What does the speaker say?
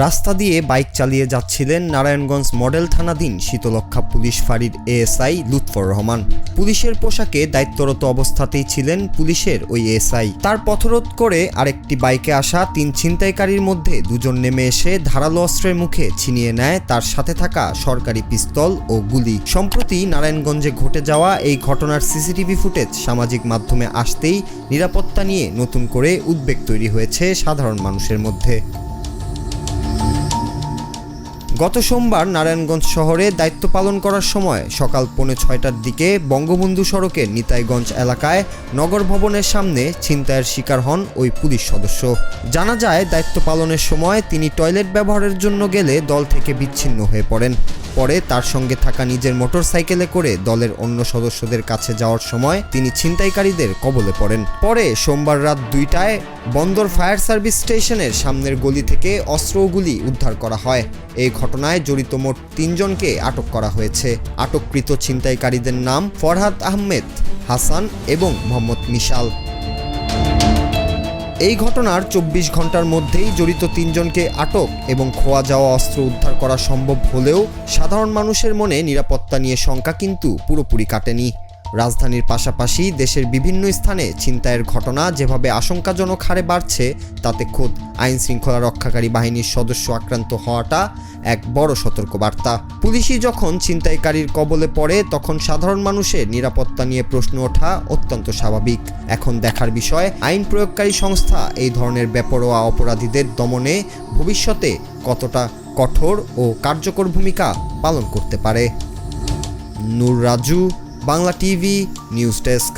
রাস্তা দিয়ে বাইক চালিয়ে যাচ্ছিলেন নারায়ণগঞ্জ মডেল থানাধীন শীতলক্ষ্যা পুলিশ ফাঁড়ির এএসআই লুৎফর রহমান। পুলিশের পোশাকে দায়িত্বরত অবস্থাতেই ছিলেন পুলিশের ওই এএসআই। তার পথরোধ করে আরেকটি বাইকে আসা ৩ ছিনতাইকারীর মধ্যে দুজন নেমে এসে ধারালো অস্ত্রের মুখে ছিনিয়ে নেয় তার সাথে থাকা সরকারি পিস্তল ও গুলি। সম্প্রতি নারায়ণগঞ্জে ঘটে যাওয়া এই ঘটনার সিসিটিভি ফুটেজ সামাজিক মাধ্যমে আসতেই নিরাপত্তা নিয়ে নতুন করে উদ্বেগ তৈরি হয়েছে সাধারণ মানুষের মধ্যে। গত সোমবার নারায়ণগঞ্জ শহরে দায়িত্ব পালন করার সময় সকাল 6:45টার দিকে বঙ্গবন্ধু সড়কের নিতাইগঞ্জ এলাকায় নগর ভবনের সামনে ছিনতাইয়ের শিকার হন ওই পুলিশ সদস্য। জানা যায়, দায়িত্ব পালনের সময় তিনি টয়লেট ব্যবহারের জন্য গেলে দল থেকে বিচ্ছিন্ন হয়ে পড়েন। পরে তার সঙ্গে থাকা নিজের মোটরসাইকেলে করে দলের অন্য সদস্যদের কাছে যাওয়ার সময় তিনি ছিনতাইকারীদের কবলে পড়েন। পরে সোমবার রাত 2টায় বন্দর ফায়ার সার্ভিস স্টেশনের সামনের গলি থেকে অস্ত্র ও গুলি উদ্ধার করা হয়। এই ঘটনায় জড়িত মোট 3 জনকে আটক করা হয়েছে। আটককৃত ছিনতাইকারীদের নাম ফরহাদ আহমেদ, হাসান এবং মোহাম্মদ মিশাল। এই ঘটনার 24 ঘন্টার মধ্যেই জড়িত 3 জনকে আটক এবং খোয়া যাওয়া অস্ত্র উদ্ধার করা সম্ভব হলেও সাধারণ মানুষের মনে নিরাপত্তা নিয়ে শঙ্কা কিন্তু পুরোপুরি কাটেনি। রাজধানীর পাশাপাশি দেশের বিভিন্ন স্থানে ছিনতাইয়ের ঘটনা যেভাবে আশঙ্কাজনক হারে বাড়ছে, তাতে খোদ আইন শৃঙ্খলা রক্ষাকারী বাহিনীর সদস্য আক্রান্ত হওয়াটা এক বড় সতর্কবার্তা। পুলিশই যখন ছিনতাইকারীর কবলে পড়ে, তখন সাধারণ মানুষের নিরাপত্তা নিয়ে প্রশ্ন ওঠা অত্যন্ত স্বাভাবিক। এখন দেখার বিষয়, আইন প্রয়োগকারী সংস্থা এই ধরনের বেপরোয়া অপরাধীদের দমনে ভবিষ্যতে কতটা কঠোর ও কার্যকর ভূমিকা পালন করতে পারে। Noor Raju, Bangla TV news desk.